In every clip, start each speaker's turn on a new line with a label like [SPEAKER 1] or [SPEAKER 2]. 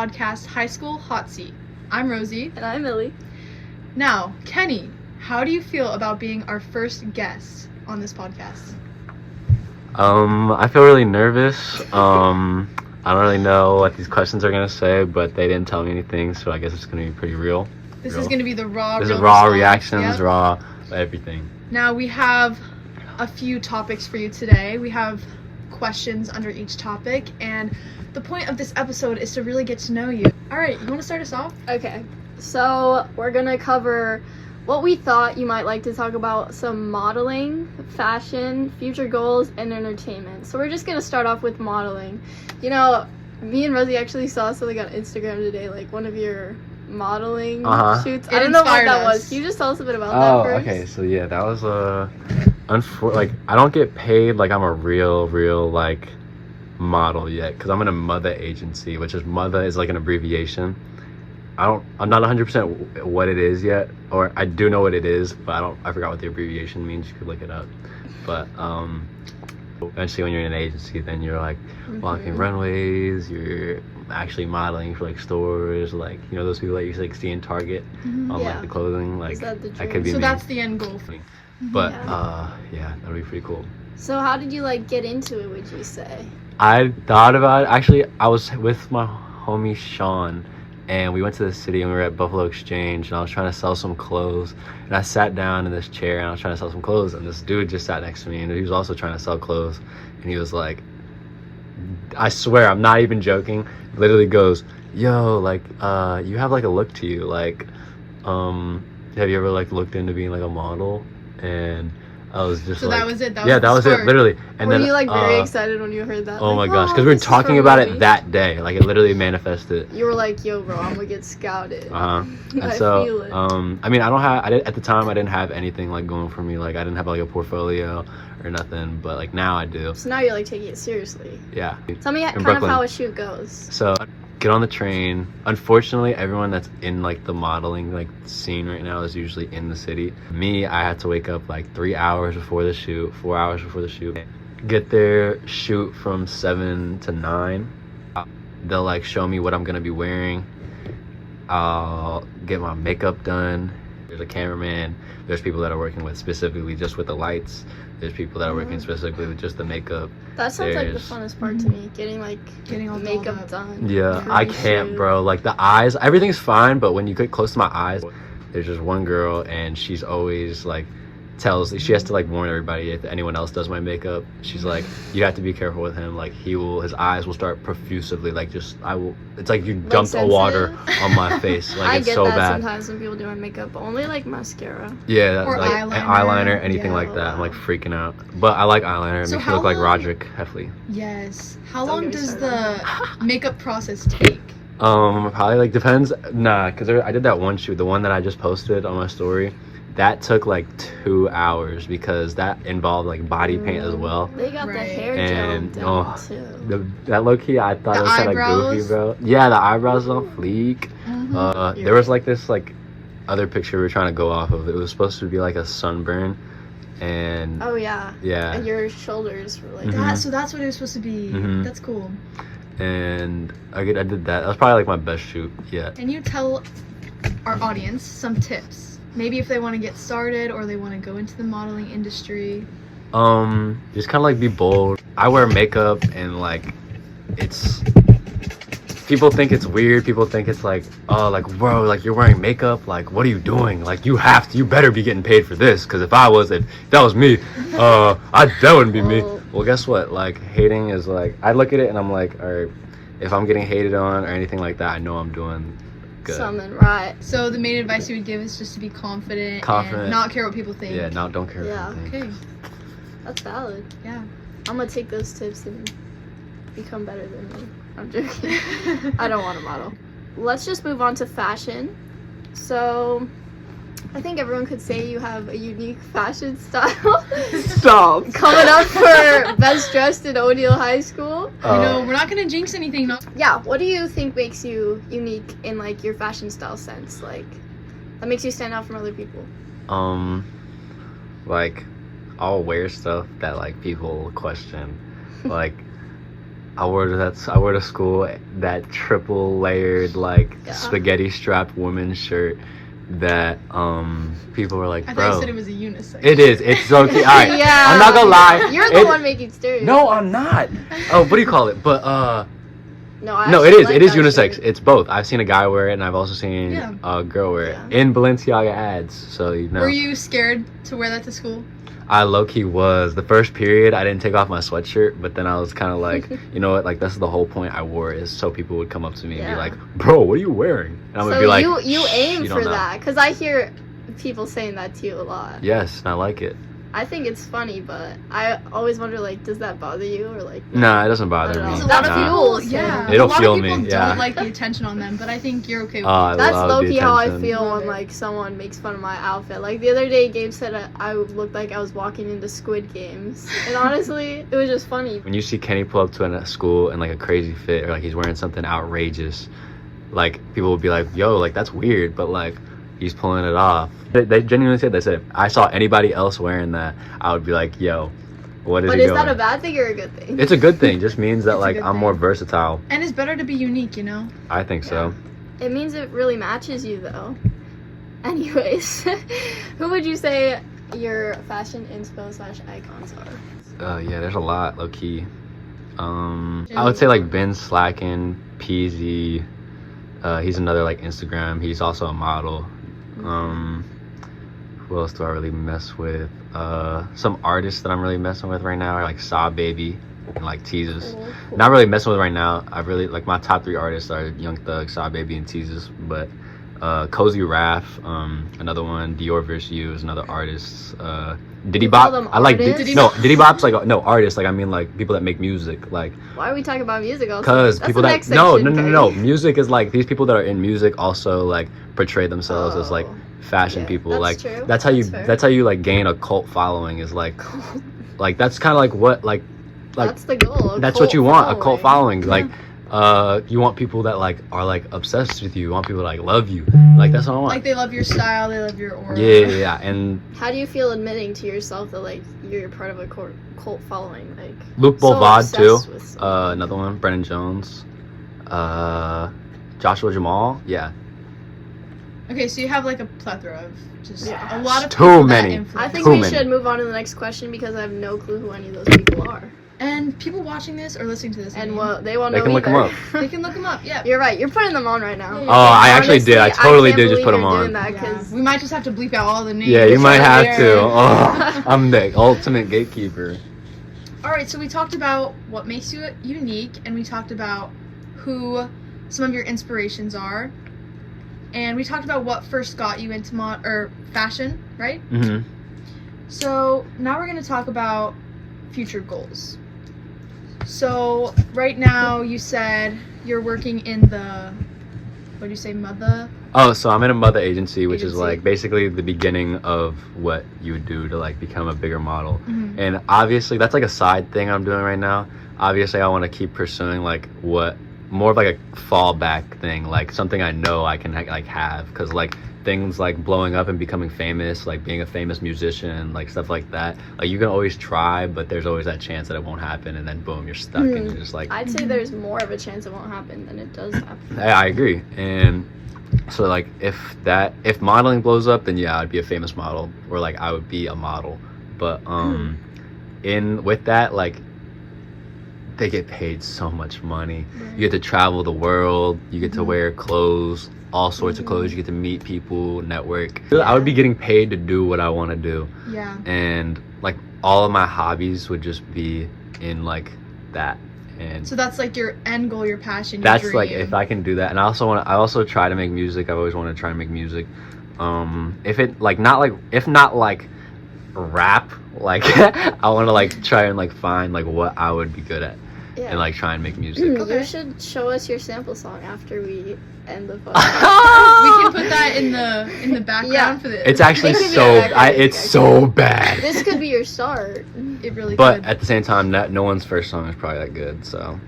[SPEAKER 1] podcast, High School Hot Seat. I'm Rosie.
[SPEAKER 2] And I'm Millie.
[SPEAKER 1] Now, Kenny, how do you feel about being our first guest on this podcast?
[SPEAKER 3] I feel really nervous. I don't really know what these questions are going to say, but they didn't tell me anything, so I guess it's going to be pretty real.
[SPEAKER 1] This is going to be the raw
[SPEAKER 3] This is
[SPEAKER 1] real
[SPEAKER 3] raw
[SPEAKER 1] response.
[SPEAKER 3] reactions,
[SPEAKER 1] Yep.
[SPEAKER 3] raw everything.
[SPEAKER 1] Now, we have a few topics for you today. We have questions under each topic, and the point of this episode is to really get to know you. All right, you want to start us off?
[SPEAKER 2] Okay, so we're gonna cover what we thought you might like to talk about: some modeling, fashion, future goals, and entertainment. So we're just gonna start off with modeling. You know, me and Rosie actually saw something on Instagram today, like one of your modeling shoots.
[SPEAKER 1] It
[SPEAKER 2] I don't know what
[SPEAKER 1] inspired
[SPEAKER 2] that
[SPEAKER 1] us.
[SPEAKER 2] was. Can you just tell us a bit about
[SPEAKER 3] Oh,
[SPEAKER 2] that first?
[SPEAKER 3] okay, so yeah, that was like, I don't get paid like I'm a real, like, model yet, because I'm in a mother agency, which is mother is like an abbreviation. I'm not 100% what it is yet, or I do know what it is, but I forgot what the abbreviation means. You could look it up. But eventually when you're in an agency, then you're like walking runways, you're actually modeling for like stores, like, you know, those people that you like see in Target on
[SPEAKER 2] Yeah.
[SPEAKER 3] like the clothing, like
[SPEAKER 2] Is that the
[SPEAKER 3] that
[SPEAKER 2] dream?
[SPEAKER 3] could be
[SPEAKER 1] So
[SPEAKER 3] me.
[SPEAKER 1] that's the end goal for you.
[SPEAKER 3] But
[SPEAKER 2] Yeah.
[SPEAKER 3] that'd be pretty cool.
[SPEAKER 2] So how did you like get into it, would you say?
[SPEAKER 3] I thought about it. Actually, I was with my homie Sean, and we went to the city, and we were at Buffalo Exchange, and I was trying to sell some clothes, and I sat down in this chair, and I was trying to sell some clothes, and this dude just sat next to me, and he was also trying to sell clothes, and he was like, I swear, I'm not even joking, literally goes, yo, like, you have like a look to you, like, have you ever like looked into being like a model? And I was just
[SPEAKER 1] So
[SPEAKER 3] like,
[SPEAKER 1] that was it? That
[SPEAKER 3] yeah,
[SPEAKER 1] was
[SPEAKER 3] that
[SPEAKER 1] the
[SPEAKER 3] was it,
[SPEAKER 1] spark.
[SPEAKER 3] literally. And
[SPEAKER 2] Were
[SPEAKER 3] then
[SPEAKER 2] you like very excited when you heard that?
[SPEAKER 3] oh my
[SPEAKER 2] Like,
[SPEAKER 3] gosh, because we were
[SPEAKER 2] this is
[SPEAKER 3] talking
[SPEAKER 2] for
[SPEAKER 3] about
[SPEAKER 2] Millie?
[SPEAKER 3] it that day, like it literally manifested.
[SPEAKER 2] You were like, yo, bro, I'm gonna get scouted.
[SPEAKER 3] And
[SPEAKER 2] I
[SPEAKER 3] so
[SPEAKER 2] feel it.
[SPEAKER 3] I mean, at the time I didn't have anything like going for me, like I didn't have like a portfolio or nothing, but like now I do.
[SPEAKER 2] So now you're like taking it seriously.
[SPEAKER 3] Yeah.
[SPEAKER 2] Tell me kind of
[SPEAKER 3] Brooklyn.
[SPEAKER 2] how a shoot goes.
[SPEAKER 3] So get on the train. Unfortunately, everyone that's in like the modeling like scene right now is usually in the city. Me, I had to wake up like 3 hours before the shoot, 4 hours before the shoot. Get there, shoot from 7 to 9. They'll like show me what I'm gonna be wearing. I'll get my makeup done. There's a cameraman. There's people that are working with specifically just with the lights. There's people that are working specifically with just the makeup.
[SPEAKER 2] That sounds like the
[SPEAKER 3] There's-
[SPEAKER 2] funnest part to me, getting
[SPEAKER 1] Getting all dolled
[SPEAKER 2] makeup
[SPEAKER 1] up.
[SPEAKER 2] done.
[SPEAKER 3] Yeah,
[SPEAKER 2] for
[SPEAKER 3] I
[SPEAKER 2] the
[SPEAKER 3] can't,
[SPEAKER 2] shoot.
[SPEAKER 3] bro. Like the eyes, everything's fine, but when you get close to my eyes, there's just one girl, and she's always like she has to like warn everybody if anyone else does my makeup. She's like, you have to be careful with him. Like his eyes will start profusively, like it's like you dumped a water on my face. Like
[SPEAKER 2] I
[SPEAKER 3] it's
[SPEAKER 2] get
[SPEAKER 3] so
[SPEAKER 2] that
[SPEAKER 3] bad.
[SPEAKER 2] sometimes when people do my makeup, but only like mascara.
[SPEAKER 3] Yeah,
[SPEAKER 1] Or
[SPEAKER 3] like
[SPEAKER 1] eyeliner.
[SPEAKER 3] anything
[SPEAKER 1] Yeah.
[SPEAKER 3] like that. I'm like freaking out. But I like eyeliner. It
[SPEAKER 1] So
[SPEAKER 3] makes me look
[SPEAKER 1] how
[SPEAKER 3] like
[SPEAKER 1] long-
[SPEAKER 3] Roderick Heffley.
[SPEAKER 1] Yes. How
[SPEAKER 2] Don't
[SPEAKER 1] long
[SPEAKER 2] get me
[SPEAKER 1] does
[SPEAKER 2] started
[SPEAKER 1] the makeup process take?
[SPEAKER 3] Probably like depends. Nah, because I did that one shoot, the one that I just posted on my story. That took like 2 hours because that involved like body paint as well.
[SPEAKER 2] They got the
[SPEAKER 1] Right.
[SPEAKER 2] hair
[SPEAKER 3] And,
[SPEAKER 2] gel down too.
[SPEAKER 3] That low key, I thought
[SPEAKER 1] The
[SPEAKER 3] it was kind of
[SPEAKER 1] eyebrows?
[SPEAKER 3] goofy, bro. Yeah, the eyebrows on fleek. There was like this like other picture we were trying to go off of. It was supposed to be like a sunburn, and
[SPEAKER 2] Oh yeah.
[SPEAKER 3] yeah,
[SPEAKER 2] And your shoulders were like
[SPEAKER 3] Mhm.
[SPEAKER 1] So that's what it was supposed to be.
[SPEAKER 3] Mhm.
[SPEAKER 1] That's cool.
[SPEAKER 3] and I did that. That was probably like my best shoot yet.
[SPEAKER 1] Can you tell our audience some tips? Maybe if they want to get started or they want to go into the modeling industry.
[SPEAKER 3] Just kind of like be bold. I wear makeup, and like people think it's weird. People think it's like, oh, like, bro, like you're wearing makeup, like what are you doing? Like you better be getting paid for this, because if that was me, that wouldn't be me. Well, guess what, like hating is like, I look at it and I'm like, all right, if I'm getting hated on or anything like that, I know I'm doing good.
[SPEAKER 2] something right.
[SPEAKER 1] So the main advice you would give is just to be confident
[SPEAKER 3] Confident.
[SPEAKER 1] and not care what people think.
[SPEAKER 3] Yeah, no, don't care.
[SPEAKER 2] Yeah.
[SPEAKER 3] What you think.
[SPEAKER 1] Okay.
[SPEAKER 2] That's valid.
[SPEAKER 1] Yeah.
[SPEAKER 2] I'm gonna take those tips and become better than me. I'm joking. I don't want to model. Let's just move on to fashion. So, I think everyone could say you have a unique fashion style.
[SPEAKER 3] Stop.
[SPEAKER 2] Coming up for Best Dressed in O'Neill High School.
[SPEAKER 1] You know, we're not gonna jinx anything. No.
[SPEAKER 2] Yeah, what do you think makes you unique in like your fashion style sense? Like, that makes you stand out from other people?
[SPEAKER 3] Like I'll wear stuff that like people question. Like I wore to school that triple layered like
[SPEAKER 2] Yeah.
[SPEAKER 3] spaghetti strapped women's shirt that people were like,
[SPEAKER 1] I
[SPEAKER 3] bro.
[SPEAKER 1] thought you said it was a unisex.
[SPEAKER 3] It is. It's so cute. All right.
[SPEAKER 2] Yeah.
[SPEAKER 3] I'm not gonna lie.
[SPEAKER 2] You're the
[SPEAKER 3] It-
[SPEAKER 2] one making stereotypes.
[SPEAKER 3] No, I'm not. Oh, what do you call it? But
[SPEAKER 2] No, I
[SPEAKER 3] no, it
[SPEAKER 2] actually
[SPEAKER 3] is.
[SPEAKER 2] like
[SPEAKER 3] It is
[SPEAKER 2] that
[SPEAKER 3] unisex.
[SPEAKER 2] shirt.
[SPEAKER 3] It's both. I've seen a guy wear it, and I've also seen
[SPEAKER 1] Yeah.
[SPEAKER 3] a girl wear it
[SPEAKER 2] Yeah.
[SPEAKER 3] in Balenciaga ads. So you know.
[SPEAKER 1] Were you scared to wear that to school?
[SPEAKER 3] I low-key was. The first period, I didn't take off my sweatshirt, but then I was kind of like, you know what, like, that's the whole point I wore it, is so people would come up to me and be
[SPEAKER 2] Yeah.
[SPEAKER 3] like, bro, what are you wearing? And I'm going to
[SPEAKER 2] So
[SPEAKER 3] be like,
[SPEAKER 2] you
[SPEAKER 3] "Shh,
[SPEAKER 2] aim
[SPEAKER 3] you don't
[SPEAKER 2] for
[SPEAKER 3] know."
[SPEAKER 2] that, because I hear people saying that to you a lot.
[SPEAKER 3] Yes, and I like it.
[SPEAKER 2] I think it's funny, but I always wonder, like, does that bother you, or like?
[SPEAKER 3] Nah, it doesn't bother
[SPEAKER 2] I don't
[SPEAKER 3] me.
[SPEAKER 2] know.
[SPEAKER 1] A lot of
[SPEAKER 2] Nah.
[SPEAKER 1] people,
[SPEAKER 2] Fuels
[SPEAKER 1] yeah.
[SPEAKER 2] him.
[SPEAKER 3] It'll
[SPEAKER 1] a lot
[SPEAKER 3] fuel
[SPEAKER 1] of people
[SPEAKER 3] me, yeah.
[SPEAKER 1] don't like the attention on them, but I think you're okay with
[SPEAKER 3] I
[SPEAKER 1] it.
[SPEAKER 2] That's
[SPEAKER 3] love
[SPEAKER 2] low
[SPEAKER 3] the
[SPEAKER 2] key how I
[SPEAKER 3] attention.
[SPEAKER 2] feel
[SPEAKER 1] Love
[SPEAKER 2] when
[SPEAKER 1] it.
[SPEAKER 2] like someone makes fun of my outfit. Like the other day, Gabe said I looked like I was walking into Squid Games, and honestly, it was just funny.
[SPEAKER 3] When you see Kenny pull up to a school in like a crazy fit, or like he's wearing something outrageous, like people would be like, yo, like that's weird, but like he's pulling it off. They genuinely said, if I saw anybody else wearing that, I would be like, yo, what is
[SPEAKER 2] But
[SPEAKER 3] he
[SPEAKER 2] is
[SPEAKER 3] doing?
[SPEAKER 2] that a bad thing or a good thing?
[SPEAKER 3] It's a good thing. Just means that
[SPEAKER 1] It's a
[SPEAKER 3] like
[SPEAKER 1] good
[SPEAKER 3] I'm
[SPEAKER 1] thing.
[SPEAKER 3] more versatile.
[SPEAKER 1] And it's better to be unique, you know?
[SPEAKER 3] I think so.
[SPEAKER 2] It means it really matches you, though. Anyways, who would you say your fashion inspo / icons are?
[SPEAKER 3] Yeah, there's a lot, low key. I would say like Ben Slacken, Peasy. He's another like Instagram. He's also a model. Who else do I really mess with? Some artists that I'm really messing with right now are like Saw Baby and like Teases.
[SPEAKER 2] Cool.
[SPEAKER 3] Not really messing with right now. I really like my top 3 artists are Young Thug, Saw Baby, and Teases. But Cozy Raff, another one. Dior vs. You is another artist. Diddy
[SPEAKER 2] You call
[SPEAKER 3] Bop.
[SPEAKER 2] them
[SPEAKER 3] I like
[SPEAKER 2] artists?
[SPEAKER 3] no Diddy Bop's like no artists. Like I mean like people that make music. Like
[SPEAKER 2] Why are we talking about music? Also?
[SPEAKER 3] because
[SPEAKER 2] That's
[SPEAKER 3] people
[SPEAKER 2] the
[SPEAKER 3] that
[SPEAKER 2] next
[SPEAKER 3] no
[SPEAKER 2] section,
[SPEAKER 3] music is like these people that are in music also like portray themselves as like
[SPEAKER 2] Oh.
[SPEAKER 3] fashion
[SPEAKER 2] Yeah,
[SPEAKER 3] people.
[SPEAKER 2] that's
[SPEAKER 3] Like
[SPEAKER 2] true.
[SPEAKER 3] that's how you
[SPEAKER 2] That's fair.
[SPEAKER 3] that's how you like gain a cult following is like that's kind of like what like
[SPEAKER 2] That's the goal.
[SPEAKER 3] that's what you want, a cult following.
[SPEAKER 1] Yeah.
[SPEAKER 3] Like you want people that like are like obsessed with you. You want people to like love you. Like that's what I want.
[SPEAKER 1] Like they love your style, they love your aura.
[SPEAKER 3] yeah. And
[SPEAKER 2] How do you feel admitting to yourself that like you're part of a cult following? Like
[SPEAKER 3] Luke
[SPEAKER 2] so
[SPEAKER 3] Bolvard too.
[SPEAKER 2] obsessed with someone.
[SPEAKER 3] Another one, Brennan Jones. Joshua Jamal. Yeah.
[SPEAKER 1] Okay, so you have like a plethora of just
[SPEAKER 2] Yeah.
[SPEAKER 1] a lot of
[SPEAKER 3] Too
[SPEAKER 1] people that
[SPEAKER 3] many.
[SPEAKER 1] influence.
[SPEAKER 2] I think
[SPEAKER 3] Too
[SPEAKER 2] we
[SPEAKER 3] many.
[SPEAKER 2] should move on to the next question because I have no clue who any of those people are.
[SPEAKER 1] And people watching this or listening to this, I
[SPEAKER 2] And
[SPEAKER 1] mean,
[SPEAKER 2] what they won't
[SPEAKER 3] They
[SPEAKER 2] know
[SPEAKER 3] can look 'em
[SPEAKER 2] either.
[SPEAKER 3] up.
[SPEAKER 1] they can look them up. Yeah.
[SPEAKER 2] You're right. You're putting them on right now.
[SPEAKER 1] Yeah,
[SPEAKER 3] Oh, I actually did. I
[SPEAKER 2] Honestly,
[SPEAKER 3] totally
[SPEAKER 2] can't
[SPEAKER 3] did just
[SPEAKER 2] believe
[SPEAKER 3] put 'em
[SPEAKER 2] you're
[SPEAKER 3] on.
[SPEAKER 2] doing that
[SPEAKER 1] Yeah.
[SPEAKER 2] 'cause
[SPEAKER 1] We might just have to bleep out all the names.
[SPEAKER 3] Yeah, you might have
[SPEAKER 1] right
[SPEAKER 3] to.
[SPEAKER 1] there.
[SPEAKER 3] Oh, I'm the ultimate gatekeeper.
[SPEAKER 1] All right, so we talked about what makes you unique, and we talked about who some of your inspirations are, and we talked about what first got you into fashion, right?
[SPEAKER 3] hmm
[SPEAKER 1] So now we're going to talk about future goals. So right now you said you're working in the, what do you say, mother?
[SPEAKER 3] Oh, so I'm in a mother agency, which is
[SPEAKER 1] Agency.
[SPEAKER 3] like basically the beginning of what you would do to like become a bigger model.
[SPEAKER 1] Mhm.
[SPEAKER 3] And obviously that's like a side thing I'm doing right now. Obviously I want to keep pursuing like what more of like a fallback thing, like something I know I can like have, because like things like blowing up and becoming famous, like being a famous musician, like stuff like that, like you can always try, but there's always that chance that it won't happen, and then boom, you're stuck and you're just like
[SPEAKER 2] I'd say there's more of a chance it won't happen than it does happen.
[SPEAKER 3] I agree. And so like if modeling blows up, then yeah, I'd be a famous model, or like I would be a model. But in with that, like they get paid so much money. You get to travel the world, you get to wear clothes, all sorts of clothes, you get to meet people, network. I would be getting paid to do what I want to do.
[SPEAKER 1] Yeah.
[SPEAKER 3] And like all of my hobbies would just be in like that. And
[SPEAKER 1] So that's like your end goal, your passion, your
[SPEAKER 3] that's
[SPEAKER 1] dream.
[SPEAKER 3] like if I can do that. And I also try to make music. I've always wanted to try and make music. If it like not like if not like rap, like I want to like try and like find like what I would be good at
[SPEAKER 2] Yeah.
[SPEAKER 3] and like try and make music.
[SPEAKER 1] Okay.
[SPEAKER 2] You should show us your sample song after we end the
[SPEAKER 1] we
[SPEAKER 2] podcast.
[SPEAKER 1] can put that in the background
[SPEAKER 2] Yeah.
[SPEAKER 1] for this.
[SPEAKER 3] It's actually
[SPEAKER 2] It could be
[SPEAKER 3] so
[SPEAKER 2] a record,
[SPEAKER 3] it's
[SPEAKER 2] actually.
[SPEAKER 3] so bad.
[SPEAKER 2] This could be your start.
[SPEAKER 1] It really
[SPEAKER 3] But
[SPEAKER 1] could.
[SPEAKER 3] at the same time, no one's first song is probably that good. So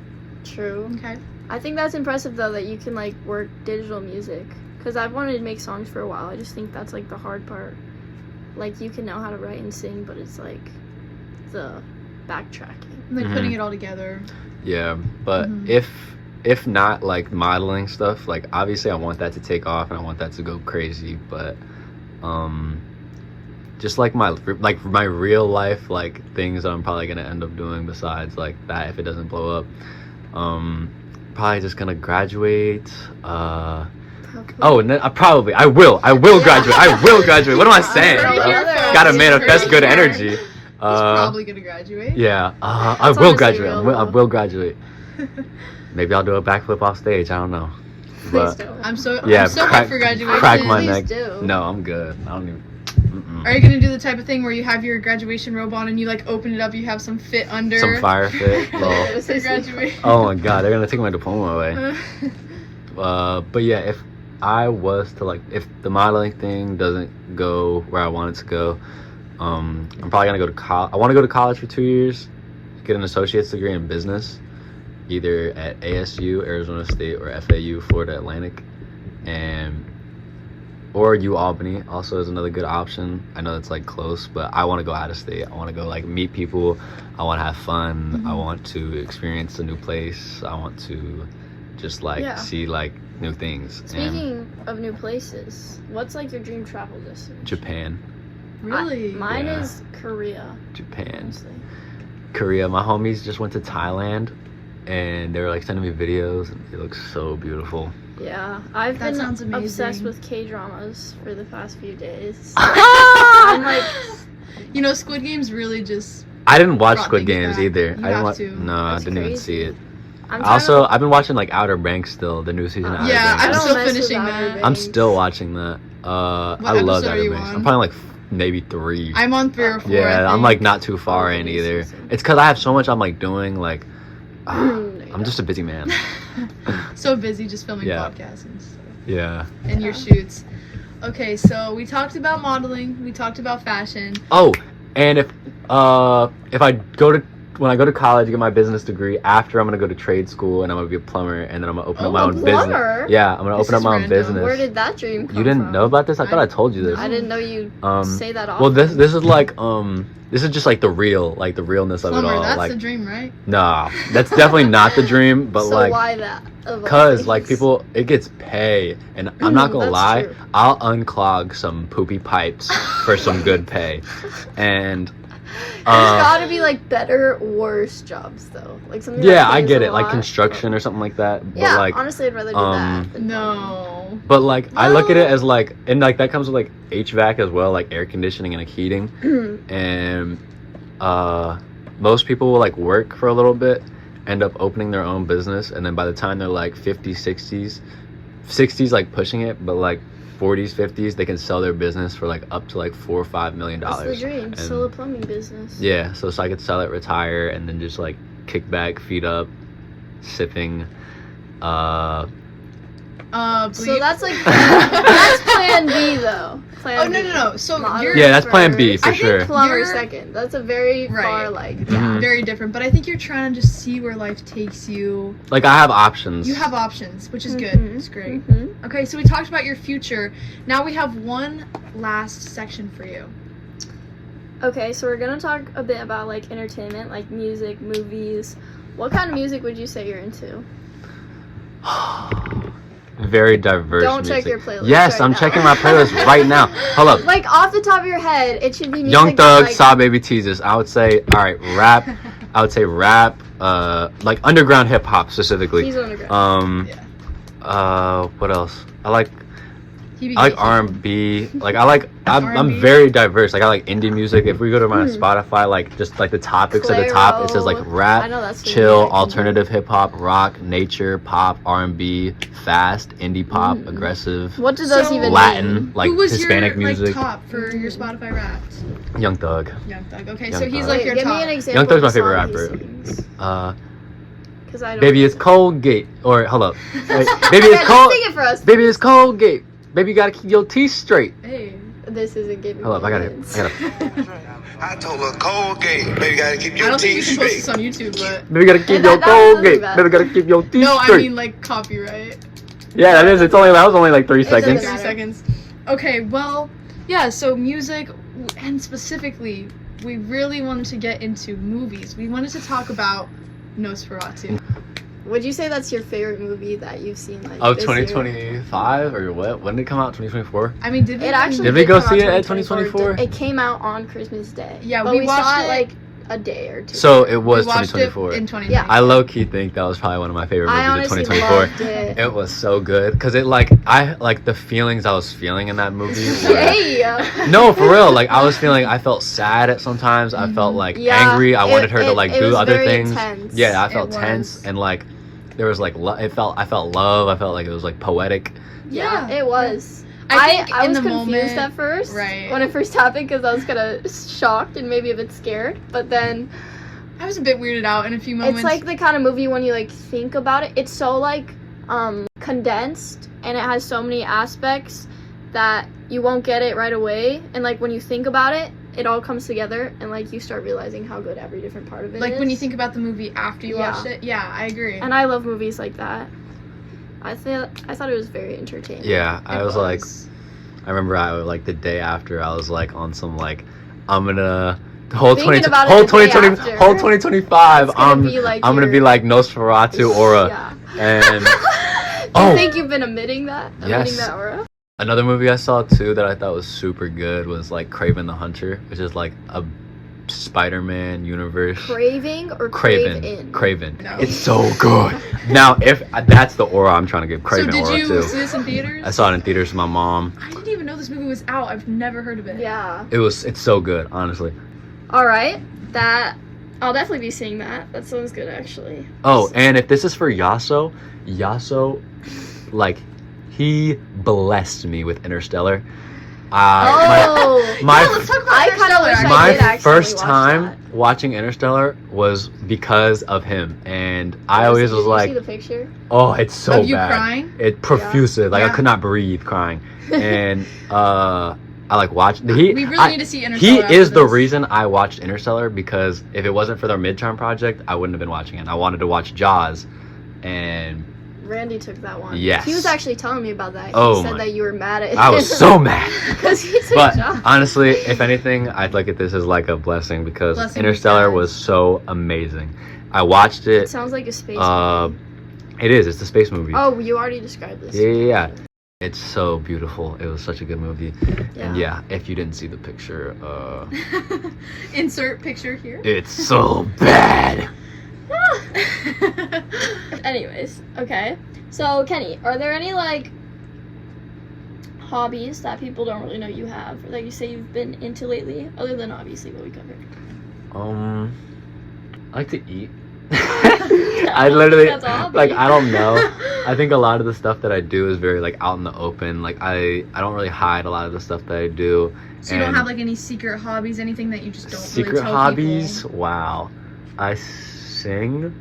[SPEAKER 2] True.
[SPEAKER 1] Okay.
[SPEAKER 2] I think that's impressive though that you can like work digital music, because I've wanted to make songs for a while. I just think that's like the hard part. Like you can know how to write and sing, but it's like the backtracking.
[SPEAKER 1] Like
[SPEAKER 3] Mhm.
[SPEAKER 1] putting it all together.
[SPEAKER 3] Yeah, but if not like modeling stuff, like obviously I want that to take off and I want that to go crazy, but just like my real life like things that I'm probably gonna end up doing besides like that if it doesn't blow up, probably just gonna graduate. I will graduate. I will graduate. What am I saying, bro? Gotta manifest good energy.
[SPEAKER 1] He's probably gonna graduate.
[SPEAKER 3] Yeah, I
[SPEAKER 2] That's
[SPEAKER 3] will
[SPEAKER 2] honestly
[SPEAKER 3] graduate.
[SPEAKER 2] real,
[SPEAKER 3] I will graduate. Maybe I'll do a backflip off stage. I don't know.
[SPEAKER 2] Please
[SPEAKER 3] But
[SPEAKER 2] don't.
[SPEAKER 1] I'm so
[SPEAKER 3] crack,
[SPEAKER 1] hyped for graduation.
[SPEAKER 3] crack my
[SPEAKER 2] Please
[SPEAKER 3] neck.
[SPEAKER 2] do.
[SPEAKER 3] No, I'm good. I don't even.
[SPEAKER 1] Are you gonna do the type of thing where you have your graduation robe on and you like open it up, you have some fit under?
[SPEAKER 3] Some fire fit. Lol.
[SPEAKER 1] For graduation.
[SPEAKER 3] Oh my god, they're gonna take my diploma away. But yeah, if I was to like, if the modeling thing doesn't go where I want it to go, I'm probably gonna go to college. I want to go to college for 2 years, get an associate's degree in business, either at ASU, Arizona State, or FAU, Florida Atlantic, or UAlbany also is another good option. I know it's like close, but I want to go out of state. I want to go like meet people. I want to have fun. I want to experience a new place. I want to just like see like new things.
[SPEAKER 2] Speaking of new places, what's like your dream travel destination?
[SPEAKER 3] Japan.
[SPEAKER 1] Really?
[SPEAKER 2] Mine
[SPEAKER 3] Yeah.
[SPEAKER 2] is Korea.
[SPEAKER 3] Japan.
[SPEAKER 2] Honestly.
[SPEAKER 3] Korea. My homies just went to Thailand and they were like sending me videos and it looks so beautiful.
[SPEAKER 2] Yeah, I've
[SPEAKER 1] That
[SPEAKER 2] been
[SPEAKER 1] sounds amazing.
[SPEAKER 2] obsessed with K-dramas for the past few days. I'm like,
[SPEAKER 1] You know, Squid Game's really just.
[SPEAKER 3] I didn't watch
[SPEAKER 1] Brought
[SPEAKER 3] Squid
[SPEAKER 1] things
[SPEAKER 3] Games
[SPEAKER 1] back.
[SPEAKER 3] either.
[SPEAKER 1] You
[SPEAKER 3] I didn't
[SPEAKER 1] have
[SPEAKER 3] watch.
[SPEAKER 1] to.
[SPEAKER 3] No, I
[SPEAKER 2] That's
[SPEAKER 3] didn't even
[SPEAKER 2] crazy.
[SPEAKER 3] see it.
[SPEAKER 2] I'm
[SPEAKER 3] Also, I've been watching like Outer Banks still, the new season of Outer
[SPEAKER 1] Yeah,
[SPEAKER 3] Banks.
[SPEAKER 1] I'm
[SPEAKER 2] I don't
[SPEAKER 1] still
[SPEAKER 2] mess with
[SPEAKER 1] finishing
[SPEAKER 2] Outer
[SPEAKER 1] that.
[SPEAKER 2] Banks.
[SPEAKER 3] I'm still watching that. I
[SPEAKER 1] What
[SPEAKER 3] love
[SPEAKER 1] episode are
[SPEAKER 3] Outer
[SPEAKER 1] you
[SPEAKER 3] Banks.
[SPEAKER 1] on?
[SPEAKER 3] I'm probably like maybe 3.
[SPEAKER 1] I'm on 3 or 4. I
[SPEAKER 3] Yeah, I'm
[SPEAKER 1] think.
[SPEAKER 3] like not too far
[SPEAKER 2] Oh,
[SPEAKER 3] in
[SPEAKER 2] new
[SPEAKER 3] either.
[SPEAKER 2] season.
[SPEAKER 3] It's because I have so much I'm like doing. Like,
[SPEAKER 2] There you
[SPEAKER 3] I'm
[SPEAKER 2] go.
[SPEAKER 3] just a busy man.
[SPEAKER 1] so busy just filming
[SPEAKER 3] Yeah.
[SPEAKER 1] podcasts and stuff.
[SPEAKER 3] Yeah.
[SPEAKER 1] And your shoots. Okay, so we talked about modeling. We talked about fashion.
[SPEAKER 3] Oh, and if I go to when I go to college, get my business degree. After I'm gonna go to trade school and I'm gonna be a plumber, and then I'm gonna open up
[SPEAKER 2] Oh,
[SPEAKER 3] my
[SPEAKER 2] a
[SPEAKER 3] own
[SPEAKER 2] plumber?
[SPEAKER 3] business. Yeah, I'm gonna
[SPEAKER 1] This
[SPEAKER 3] open up
[SPEAKER 1] is
[SPEAKER 3] my own
[SPEAKER 1] random.
[SPEAKER 3] business.
[SPEAKER 2] Where did that dream come
[SPEAKER 3] You didn't
[SPEAKER 2] from?
[SPEAKER 3] know about this? I thought I told you this.
[SPEAKER 2] I didn't know you say that often.
[SPEAKER 3] Well, this is like this is just like the realness of
[SPEAKER 1] Plumber,
[SPEAKER 3] it all.
[SPEAKER 1] that's
[SPEAKER 3] Like,
[SPEAKER 1] the dream, right?
[SPEAKER 3] nah, that's definitely not the dream. But
[SPEAKER 2] so
[SPEAKER 3] like,
[SPEAKER 2] why that? Of all
[SPEAKER 3] cause like
[SPEAKER 2] things?
[SPEAKER 3] people, it gets pay, and I'm not gonna
[SPEAKER 2] That's
[SPEAKER 3] lie,
[SPEAKER 2] true.
[SPEAKER 3] I'll unclog some poopy pipes for some good pay, and.
[SPEAKER 2] There's gotta be like better, worse jobs though. Like something.
[SPEAKER 3] Yeah,
[SPEAKER 2] that
[SPEAKER 3] I
[SPEAKER 2] pays
[SPEAKER 3] get
[SPEAKER 2] a
[SPEAKER 3] it, like
[SPEAKER 2] lot.
[SPEAKER 3] construction or something like that. But
[SPEAKER 2] Yeah,
[SPEAKER 3] like,
[SPEAKER 2] honestly, I'd rather do that. Than
[SPEAKER 1] No.
[SPEAKER 3] but like, I look at it
[SPEAKER 1] No.
[SPEAKER 3] as like, and like that comes with like HVAC as well, like air conditioning and like heating.
[SPEAKER 2] plumbing.
[SPEAKER 3] And most people will like work for a little bit, end up opening their own business, and then by the time they're like 50s, 60s like pushing it, but like 40s, 50s, they can sell their business for like up to like $4 or $5 million.
[SPEAKER 2] That's the dream.
[SPEAKER 3] And-
[SPEAKER 2] Still a plumbing business.
[SPEAKER 3] Yeah, so I could sell it, retire, and then just like kick back, feet up, sipping.
[SPEAKER 2] So that's like that's plan B though. Plan
[SPEAKER 1] Oh, no,
[SPEAKER 2] B.
[SPEAKER 1] no, no. So
[SPEAKER 2] Modeling
[SPEAKER 1] you're
[SPEAKER 3] Yeah, that's plan B
[SPEAKER 2] first.
[SPEAKER 3] for
[SPEAKER 1] I think
[SPEAKER 3] sure.
[SPEAKER 2] Plumber
[SPEAKER 1] You're-
[SPEAKER 2] second. That's a very
[SPEAKER 1] Right.
[SPEAKER 2] far like
[SPEAKER 3] Mhm.
[SPEAKER 1] very different, but I think you're trying to just see where life takes you.
[SPEAKER 3] Like I have options.
[SPEAKER 1] You have options, which is good.
[SPEAKER 2] Mhm.
[SPEAKER 1] It's great.
[SPEAKER 2] Mhm.
[SPEAKER 1] Okay, so we talked about your future. Now we have one last section for you.
[SPEAKER 2] Okay, so we're gonna talk a bit about like entertainment, like music, movies. What kind of music would you say you're into?
[SPEAKER 3] Very diverse.
[SPEAKER 2] Don't check
[SPEAKER 3] music.
[SPEAKER 2] your playlist
[SPEAKER 3] Yes,
[SPEAKER 2] right
[SPEAKER 3] I'm
[SPEAKER 2] now.
[SPEAKER 3] checking my playlist right now. Hold up.
[SPEAKER 2] Like off the top of your head, it should be music
[SPEAKER 3] Young
[SPEAKER 2] that,
[SPEAKER 3] Thug,
[SPEAKER 2] like,
[SPEAKER 3] Saw Baby Teases. I would say, all right, rap. I would say rap, like underground hip hop specifically.
[SPEAKER 2] He's underground.
[SPEAKER 3] What else? I like
[SPEAKER 1] TBH.
[SPEAKER 3] R&B. Like I'm
[SPEAKER 1] R&B?
[SPEAKER 3] very diverse. Like I like indie music. If we go to my Spotify, like just like the topics at the top, it says like
[SPEAKER 2] Clairo. I
[SPEAKER 3] rap,
[SPEAKER 2] know that's
[SPEAKER 3] chill,
[SPEAKER 2] familiar.
[SPEAKER 3] alternative hip hop, rock, nature, pop, R&B, fast, indie pop, aggressive,
[SPEAKER 2] What do those
[SPEAKER 1] So-
[SPEAKER 2] even
[SPEAKER 3] Latin,
[SPEAKER 2] mean?
[SPEAKER 3] like
[SPEAKER 1] Who was
[SPEAKER 3] Hispanic
[SPEAKER 1] your,
[SPEAKER 3] music.
[SPEAKER 1] Like, top for your Spotify Wrapped?
[SPEAKER 3] Young Thug.
[SPEAKER 1] Young Thug. Okay,
[SPEAKER 3] Young
[SPEAKER 1] so he's
[SPEAKER 3] Thug.
[SPEAKER 1] like
[SPEAKER 2] Wait,
[SPEAKER 1] your
[SPEAKER 2] give
[SPEAKER 1] top.
[SPEAKER 2] me an example.
[SPEAKER 3] Young Thug's my
[SPEAKER 2] of a
[SPEAKER 3] favorite
[SPEAKER 2] song he
[SPEAKER 3] rapper.
[SPEAKER 2] sings. 'Cause I don't
[SPEAKER 3] Baby,
[SPEAKER 2] know.
[SPEAKER 3] it's Colgate. Or hold up. Wait, baby,
[SPEAKER 2] Okay,
[SPEAKER 3] it's
[SPEAKER 2] just
[SPEAKER 3] Col.
[SPEAKER 2] sing it for us.
[SPEAKER 3] Baby, it's Colgate. Baby, you gotta keep your teeth straight.
[SPEAKER 1] Hey.
[SPEAKER 2] This isn't giving
[SPEAKER 3] Hold up,
[SPEAKER 2] me
[SPEAKER 3] I gotta.
[SPEAKER 2] hints.
[SPEAKER 4] I told her Colgate, baby, gotta keep
[SPEAKER 1] I
[SPEAKER 4] your
[SPEAKER 1] don't think we
[SPEAKER 4] teeth
[SPEAKER 1] can post
[SPEAKER 4] straight.
[SPEAKER 1] this on YouTube, but
[SPEAKER 3] Baby, gotta keep
[SPEAKER 2] That-
[SPEAKER 3] your
[SPEAKER 2] that was
[SPEAKER 3] Colgate.
[SPEAKER 2] bad.
[SPEAKER 3] Baby, gotta keep your teeth
[SPEAKER 1] no, I
[SPEAKER 3] straight.
[SPEAKER 1] mean like copyright.
[SPEAKER 3] Yeah, that is. It's only that was only like 3
[SPEAKER 2] It doesn't
[SPEAKER 3] seconds.
[SPEAKER 2] matter.
[SPEAKER 1] 30 seconds. Okay, well, yeah. So music, and specifically, we really wanted to get into movies. We wanted to talk about Nosferatu.
[SPEAKER 2] Would you say that's your favorite movie that you've seen? Like,
[SPEAKER 3] Oh,
[SPEAKER 2] this year?
[SPEAKER 3] 2025 or what? When did it come out? 2024?
[SPEAKER 1] I mean, did we?
[SPEAKER 2] It actually
[SPEAKER 3] Did we go
[SPEAKER 2] come
[SPEAKER 3] see
[SPEAKER 2] out
[SPEAKER 3] it at 2024?
[SPEAKER 2] It came out on Christmas Day.
[SPEAKER 1] Yeah,
[SPEAKER 2] but
[SPEAKER 1] we
[SPEAKER 2] we saw
[SPEAKER 1] watched
[SPEAKER 2] it
[SPEAKER 1] it-
[SPEAKER 2] like a day or two.
[SPEAKER 3] So it was
[SPEAKER 1] we watched
[SPEAKER 3] 2024.
[SPEAKER 1] it in 2020.
[SPEAKER 2] Yeah.
[SPEAKER 3] I low key think that was probably one of my favorite
[SPEAKER 2] I
[SPEAKER 3] movies of
[SPEAKER 2] honestly
[SPEAKER 3] 2024.
[SPEAKER 2] loved it.
[SPEAKER 3] It was so good because it I like the feelings I was feeling in that movie. Were,
[SPEAKER 2] Hey.
[SPEAKER 3] no, for real. Like I felt sad at sometimes. I felt like
[SPEAKER 2] Yeah,
[SPEAKER 3] angry. I wanted her to
[SPEAKER 2] it
[SPEAKER 3] do
[SPEAKER 2] was
[SPEAKER 3] other
[SPEAKER 2] very
[SPEAKER 3] things.
[SPEAKER 2] intense.
[SPEAKER 3] Yeah, I
[SPEAKER 1] It
[SPEAKER 3] felt
[SPEAKER 1] was.
[SPEAKER 3] tense and like there was like I felt love. I felt like it was like poetic.
[SPEAKER 2] Yeah,
[SPEAKER 1] Yeah.
[SPEAKER 2] it was.
[SPEAKER 1] I think
[SPEAKER 2] I
[SPEAKER 1] in
[SPEAKER 2] was
[SPEAKER 1] the
[SPEAKER 2] confused
[SPEAKER 1] moment,
[SPEAKER 2] at first
[SPEAKER 1] right.
[SPEAKER 2] when it first happened because I was kind of shocked and maybe a bit scared. But then
[SPEAKER 1] I was a bit weirded out in a few moments.
[SPEAKER 2] it's like the kind of movie when you like think about it, it's so like condensed and it has so many aspects that you won't get it right away. And like when you think about it, it all comes together and like you start realizing how good every different part of it
[SPEAKER 1] like
[SPEAKER 2] is.
[SPEAKER 1] when you think about the movie after you
[SPEAKER 2] Yeah.
[SPEAKER 1] watched it. Yeah, I agree.
[SPEAKER 2] And I love movies like that. I thought it was very entertaining.
[SPEAKER 3] Yeah, I
[SPEAKER 1] It
[SPEAKER 3] was like, I remember like the day after I was like on some like I'm gonna the whole
[SPEAKER 2] Thinking
[SPEAKER 3] 20
[SPEAKER 2] about it
[SPEAKER 3] whole
[SPEAKER 2] the day
[SPEAKER 3] 2020
[SPEAKER 2] after.
[SPEAKER 3] whole 2025
[SPEAKER 2] It's gonna be like
[SPEAKER 3] I'm gonna be
[SPEAKER 2] your-
[SPEAKER 3] like Nosferatu aura
[SPEAKER 2] Yeah.
[SPEAKER 3] and
[SPEAKER 2] Do
[SPEAKER 3] Oh.
[SPEAKER 2] you think you've been emitting that?
[SPEAKER 3] Yes.
[SPEAKER 2] Emitting that aura?
[SPEAKER 3] another movie I saw too that I thought was super good was like Craven the Hunter, which is like a Spider-Man universe.
[SPEAKER 2] Craving or crave in?
[SPEAKER 3] Craven.
[SPEAKER 1] No.
[SPEAKER 3] It's so good. Now, if that's the aura I'm trying to give
[SPEAKER 1] So
[SPEAKER 3] Craven
[SPEAKER 1] did
[SPEAKER 3] aura
[SPEAKER 1] you
[SPEAKER 3] too.
[SPEAKER 1] see this in theaters?
[SPEAKER 3] I saw it in theaters with my mom.
[SPEAKER 1] I didn't even know this movie was out. I've never heard of it.
[SPEAKER 2] Yeah.
[SPEAKER 3] It's so good, honestly.
[SPEAKER 2] All right. I'll definitely be seeing that. That sounds good, actually.
[SPEAKER 3] Oh, and if this is for Yasso, like, he blessed me with Interstellar.
[SPEAKER 2] Oh.
[SPEAKER 3] my
[SPEAKER 1] Yeah, let's talk about
[SPEAKER 2] I kinda
[SPEAKER 1] Interstellar,
[SPEAKER 2] wish I
[SPEAKER 1] actually.
[SPEAKER 3] my
[SPEAKER 2] did actually
[SPEAKER 3] first
[SPEAKER 2] watch
[SPEAKER 3] time
[SPEAKER 2] that.
[SPEAKER 3] watching Interstellar was because of him, and I
[SPEAKER 2] Did
[SPEAKER 3] always
[SPEAKER 2] you
[SPEAKER 3] was
[SPEAKER 2] see
[SPEAKER 3] like,
[SPEAKER 2] the picture?
[SPEAKER 3] oh, it's so
[SPEAKER 1] Of you
[SPEAKER 3] bad.
[SPEAKER 1] crying?
[SPEAKER 3] It profusely, like I
[SPEAKER 1] Yeah.
[SPEAKER 3] could not breathe crying, and I like watched.
[SPEAKER 1] We really need to see Interstellar.
[SPEAKER 3] He
[SPEAKER 1] after
[SPEAKER 3] is the
[SPEAKER 1] this.
[SPEAKER 3] reason I watched Interstellar, because if it wasn't for their midterm project, I wouldn't have been watching it. I wanted to watch Jaws, and
[SPEAKER 2] Randy took that one.
[SPEAKER 3] Yes.
[SPEAKER 2] He was actually telling me about that. He
[SPEAKER 3] Oh
[SPEAKER 2] said
[SPEAKER 3] my-
[SPEAKER 2] that you were mad at him.
[SPEAKER 3] I was so mad.
[SPEAKER 2] Because he took
[SPEAKER 3] But
[SPEAKER 2] Jaws.
[SPEAKER 3] honestly, if anything, I'd look at this as like a blessing, because
[SPEAKER 1] Blessing
[SPEAKER 3] Interstellar
[SPEAKER 1] in
[SPEAKER 3] was so amazing. I watched
[SPEAKER 2] It
[SPEAKER 3] it.
[SPEAKER 2] sounds like a space
[SPEAKER 3] Uh,
[SPEAKER 2] movie.
[SPEAKER 3] It's a space movie.
[SPEAKER 2] Oh, you already described this.
[SPEAKER 3] Yeah. It's so beautiful. It was such a good movie. And
[SPEAKER 2] Yeah.
[SPEAKER 3] yeah, if you didn't see the picture,
[SPEAKER 1] Insert picture here.
[SPEAKER 3] it's so bad.
[SPEAKER 2] Anyways, okay. So, Kenny, are there any, like, hobbies that people don't really know you have, or that you say you've been into lately, other than obviously what we covered?
[SPEAKER 3] I like to eat. I literally,
[SPEAKER 2] That's a hobby.
[SPEAKER 3] like, I don't know. I think a lot of the stuff that I do is very, like, out in the open. Like, I don't really hide a lot of the stuff that I do.
[SPEAKER 1] So you don't
[SPEAKER 3] And
[SPEAKER 1] have like any secret hobbies, anything that you just don't
[SPEAKER 3] secret
[SPEAKER 1] really tell
[SPEAKER 3] hobbies?
[SPEAKER 1] people?
[SPEAKER 3] Wow. I sing,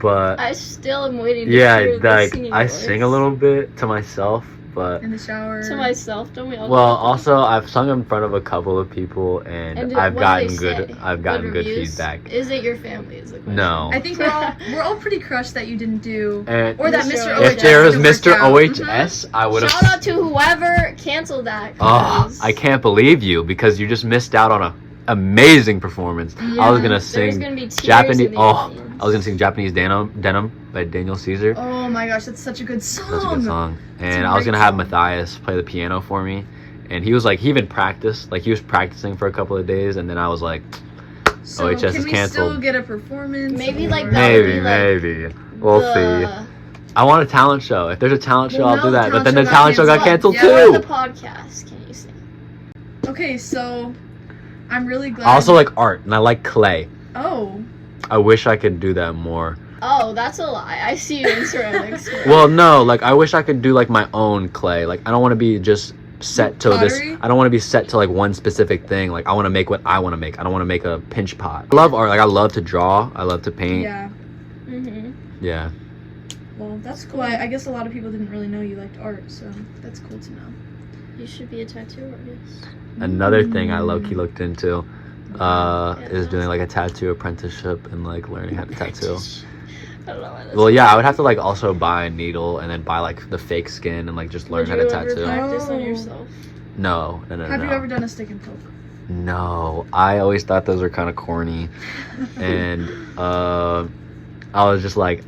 [SPEAKER 3] but
[SPEAKER 2] I still am waiting to
[SPEAKER 3] yeah,
[SPEAKER 2] hear the
[SPEAKER 3] like,
[SPEAKER 2] singing
[SPEAKER 3] I
[SPEAKER 2] voice.
[SPEAKER 3] sing a little bit to myself, but
[SPEAKER 1] In the shower.
[SPEAKER 2] To myself, don't we all?
[SPEAKER 3] well,
[SPEAKER 2] do that?
[SPEAKER 3] also I've sung in front of a couple of people, and
[SPEAKER 2] And
[SPEAKER 3] I've
[SPEAKER 2] what do
[SPEAKER 3] gotten
[SPEAKER 2] they
[SPEAKER 3] good.
[SPEAKER 2] say?
[SPEAKER 3] I've gotten good
[SPEAKER 2] reviews?
[SPEAKER 3] feedback.
[SPEAKER 2] Is it your family? Is the question.
[SPEAKER 3] No.
[SPEAKER 1] I think we're all pretty crushed that you didn't do,
[SPEAKER 3] And
[SPEAKER 1] or that
[SPEAKER 2] Mr.
[SPEAKER 1] Mr.
[SPEAKER 2] OHS
[SPEAKER 3] if there was
[SPEAKER 1] didn't work
[SPEAKER 3] Mr.
[SPEAKER 1] out.
[SPEAKER 3] OHS, I would
[SPEAKER 2] Shout
[SPEAKER 3] have.
[SPEAKER 2] out to whoever canceled that.
[SPEAKER 3] Oh,
[SPEAKER 2] 'cause
[SPEAKER 3] I can't believe you, because you just missed out on a amazing performance. I was
[SPEAKER 1] Yeah,
[SPEAKER 3] gonna
[SPEAKER 2] There's
[SPEAKER 3] sing
[SPEAKER 2] gonna be tears
[SPEAKER 3] Japanese.
[SPEAKER 2] in the
[SPEAKER 3] Oh,
[SPEAKER 2] audience.
[SPEAKER 3] I was gonna sing Japanese Denim by Daniel Caesar.
[SPEAKER 1] Oh my gosh, that's such a good song.
[SPEAKER 3] That's a good song. And
[SPEAKER 1] a
[SPEAKER 3] I was
[SPEAKER 1] great
[SPEAKER 3] gonna have
[SPEAKER 1] song.
[SPEAKER 3] Matthias play the piano for me, and he was like, he even practiced. Like, he was practicing for a couple of days, and then I was like,
[SPEAKER 1] So
[SPEAKER 3] OHS
[SPEAKER 1] can
[SPEAKER 3] is
[SPEAKER 1] we
[SPEAKER 3] canceled.
[SPEAKER 1] still get a performance?
[SPEAKER 2] Maybe, like,
[SPEAKER 1] or-
[SPEAKER 2] that would be,
[SPEAKER 3] maybe,
[SPEAKER 2] like,
[SPEAKER 3] we'll see. I want a talent show. If there's a talent show,
[SPEAKER 1] Well,
[SPEAKER 3] I'll
[SPEAKER 1] no,
[SPEAKER 3] do
[SPEAKER 1] the
[SPEAKER 3] that. But
[SPEAKER 1] talent
[SPEAKER 3] then the
[SPEAKER 1] show got
[SPEAKER 3] talent show got canceled
[SPEAKER 1] canceled.
[SPEAKER 2] For
[SPEAKER 1] Yeah.
[SPEAKER 2] the
[SPEAKER 3] too.
[SPEAKER 2] podcast, can you sing?
[SPEAKER 1] Okay, so I'm really glad.
[SPEAKER 3] I also like art, and I like clay.
[SPEAKER 1] Oh.
[SPEAKER 3] I wish I could do that more.
[SPEAKER 2] Oh, that's a lie. I see you in ceramics.
[SPEAKER 3] Well, no, like, I wish I could do like my own clay. Like, I don't want to be just set to this.
[SPEAKER 1] Pottery?
[SPEAKER 3] I don't want to be set to like one specific thing. Like, I want to make what I want to make. I don't want to make a pinch pot. I love art. Like, I love to draw. I love to paint.
[SPEAKER 1] Yeah.
[SPEAKER 3] Yeah.
[SPEAKER 1] Well, that's cool. I guess a lot of people didn't really know you liked art, so that's cool to know.
[SPEAKER 2] You should be a tattoo artist.
[SPEAKER 3] Another thing I low-key looked into
[SPEAKER 2] Yeah,
[SPEAKER 3] is doing like a tattoo apprenticeship and like learning how to tattoo.
[SPEAKER 2] I don't know why that's
[SPEAKER 3] Well, yeah, I would have to like also buy a needle and then buy like the fake skin and like just learn
[SPEAKER 2] Would
[SPEAKER 3] how
[SPEAKER 2] you
[SPEAKER 3] to
[SPEAKER 2] ever
[SPEAKER 3] tattoo.
[SPEAKER 2] practice on
[SPEAKER 1] Oh.
[SPEAKER 2] yourself?
[SPEAKER 3] No.
[SPEAKER 1] Have you ever done a stick and poke?
[SPEAKER 3] No, I always thought those were kind of corny, and I was just like,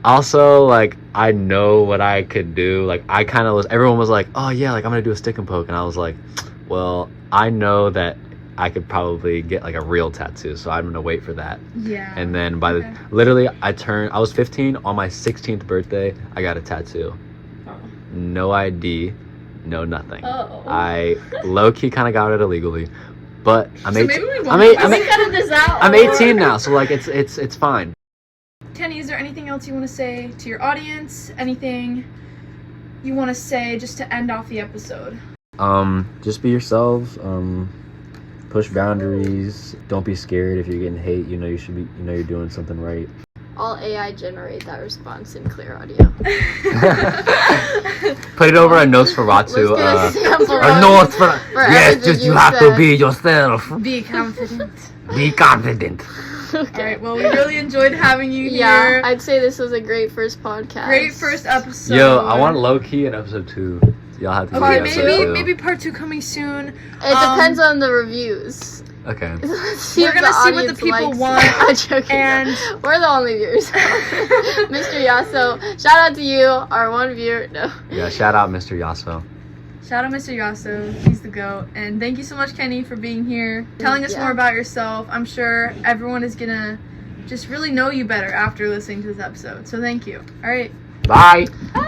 [SPEAKER 3] also, like, I know what I could do. Like, I kind of was, everyone was like, oh yeah, like, I'm gonna do a stick and poke. And I was like, well, I know that I could probably get like a real tattoo, so I'm gonna wait for that.
[SPEAKER 1] Yeah.
[SPEAKER 3] And then literally, I was 15. On my 16th birthday, I got a tattoo.
[SPEAKER 1] Oh.
[SPEAKER 3] No ID, no nothing.
[SPEAKER 2] Oh.
[SPEAKER 3] I low-key kind of got it illegally, but I'm
[SPEAKER 1] So
[SPEAKER 3] 18.
[SPEAKER 1] maybe we won't
[SPEAKER 3] I'm,
[SPEAKER 1] do
[SPEAKER 3] eight,
[SPEAKER 1] this.
[SPEAKER 3] I'm,
[SPEAKER 2] We cut this out.
[SPEAKER 3] I'm 18 now, so like it's fine.
[SPEAKER 1] Kenny, is there anything else you want to say to your audience? Anything you want to say just to end off the episode?
[SPEAKER 3] Just be yourselves. Push boundaries. Don't be scared if you're getting hate. You know you should be. You know you're doing something right.
[SPEAKER 2] All AI generate that response in clear audio.
[SPEAKER 3] Put it over on Nosferatu.
[SPEAKER 2] Let's get a sample
[SPEAKER 3] Or
[SPEAKER 2] of-
[SPEAKER 3] Nosferatu.
[SPEAKER 2] for
[SPEAKER 3] Yes,
[SPEAKER 2] everything
[SPEAKER 3] just you
[SPEAKER 2] you
[SPEAKER 3] have
[SPEAKER 2] said.
[SPEAKER 3] to be yourself.
[SPEAKER 1] Be confident.
[SPEAKER 3] Be confident.
[SPEAKER 1] All right. Well, we really enjoyed having you
[SPEAKER 2] Yeah,
[SPEAKER 1] here.
[SPEAKER 2] I'd say this was a great first podcast.
[SPEAKER 1] Great first episode.
[SPEAKER 3] Yo, I want low key in episode 2. Y'all have to do
[SPEAKER 1] Okay,
[SPEAKER 3] episode
[SPEAKER 1] maybe
[SPEAKER 3] 2.
[SPEAKER 1] maybe part 2 coming soon.
[SPEAKER 2] It depends on the reviews.
[SPEAKER 3] Okay.
[SPEAKER 2] Let's see
[SPEAKER 1] We're
[SPEAKER 2] if
[SPEAKER 1] gonna
[SPEAKER 2] the
[SPEAKER 1] see what the
[SPEAKER 2] audience
[SPEAKER 1] people
[SPEAKER 2] likes.
[SPEAKER 1] want,
[SPEAKER 2] I'm joking.
[SPEAKER 1] and-
[SPEAKER 2] we're the only viewers. Mr. Yasso, shout out to you, our one viewer. No.
[SPEAKER 3] Yeah, shout out Mr. Yasso.
[SPEAKER 1] Shout out Mr. Yasso, he's the GOAT. And thank you so much, Kenny, for being here, telling us
[SPEAKER 2] Yeah.
[SPEAKER 1] more about yourself. I'm sure everyone is gonna just really know you better after listening to this episode. So thank you. All right.
[SPEAKER 3] Bye.
[SPEAKER 2] Bye.